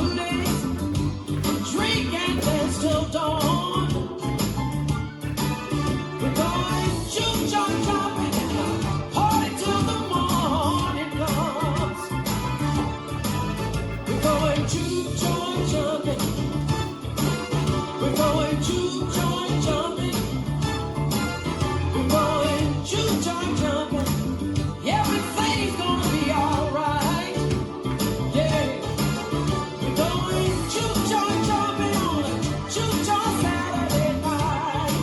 Sundays, drink and dance till dawn. We're going juke joint jumping and party till the morning comes. We're going juke joint jumping. We're going juke joint jumping. We're going juke joint jumping. Everything's gonna be alright. Yeah. We're going juke joint jumping on a juke joint Saturday night.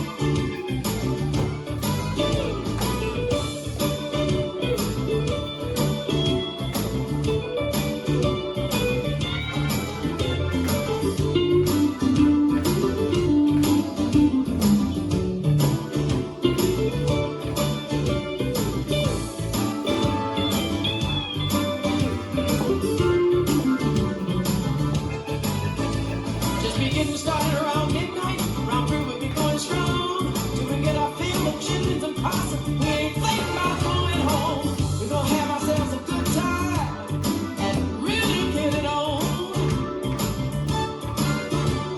Just be getting started around midnight. Round through we'll be going strong. Till we get our fill of chitlins and possum. We ain't thinking about going home. We're gonna have ourselves a good time and really get it on.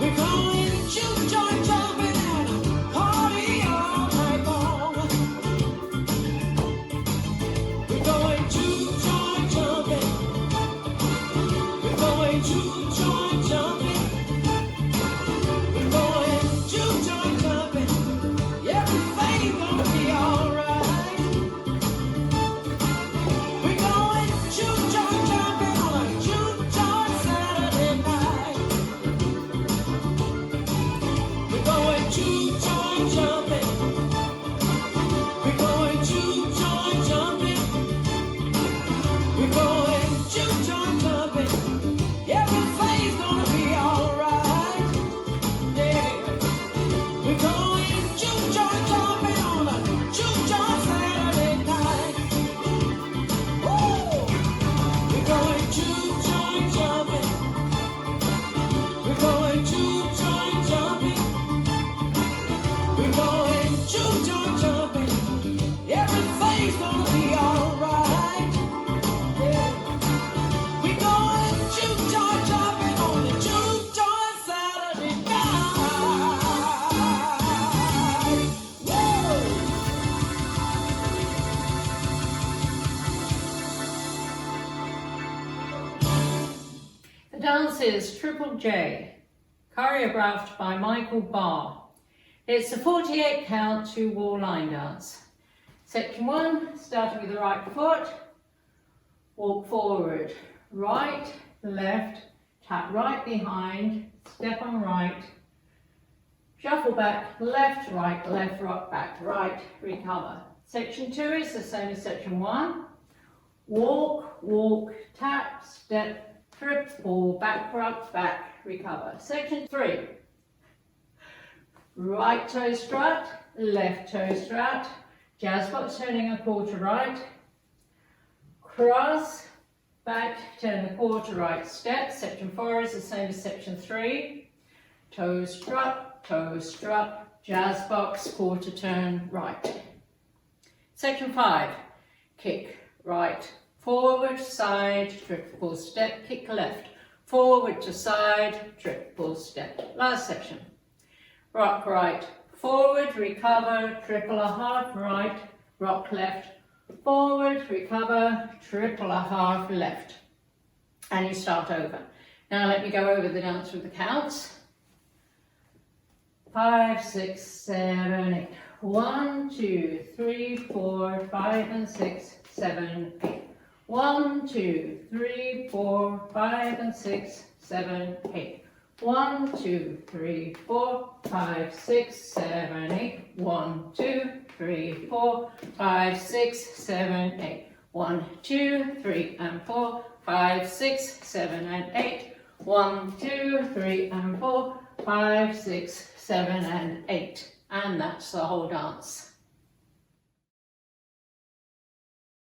We're going juke joint jumping and party all night long. We're going juke joint jumping. We're going juke joint jumping. We're going juke joint jumping. Everything's gonna be alright. We're going juke joint jumping on a juke joint Saturday night. We're going juke joint jumping. We're going juke joint jumping. We're going juke joint jumping. Everything's gonna be alright. Yeah. We're going juke joint jumping on a juke joint Saturday night. Woo! We're going juke joint jumping. We're going juke joint jumping. We're going juke joint jumping. Everything's gonna be alright. Yeah. We're going juke joint jumping on the juke joint Saturday night. Woo! The dance is Triple J, choreographed by Michael Barr. It's a 48 count 2-wall line dance. Section 1, starting with the right foot, walk forward, right, left, tap right behind, step on right, shuffle back, left, rock back, right, recover. Section 2 is the same as section 1. Walk, walk, tap, step, trip, fall, back, rock, back, recover. Section 3. Right toe strut, left toe strut, jazz box turning a quarter right, cross, back, turn the quarter right step. Section 4 is the same as section 3. Toe strut, jazz box, quarter turn right. Section 5, kick right, forward, side, triple step, kick left, forward to side, triple step. Last section. Rock right, forward, recover, triple a half right, rock left, forward, recover, triple a half left. And you start over. Now let me go over the dance with the counts. 5, 6, 7, 8. 1, 2, 3, 4, 5, and 6, 7, 8. 1, 2, 3, 4, 5, and 6, 7, 8. 1, 2, 3, 4, 5, 6, 7, 8. 1, 2, 3, 4, 5, 6, 7, 8. 1, 2, 3, and 4, 5, 6, 7, and 8. 1, 2, 3, and 4, 5, 6, 7, and 8. And that's the whole dance.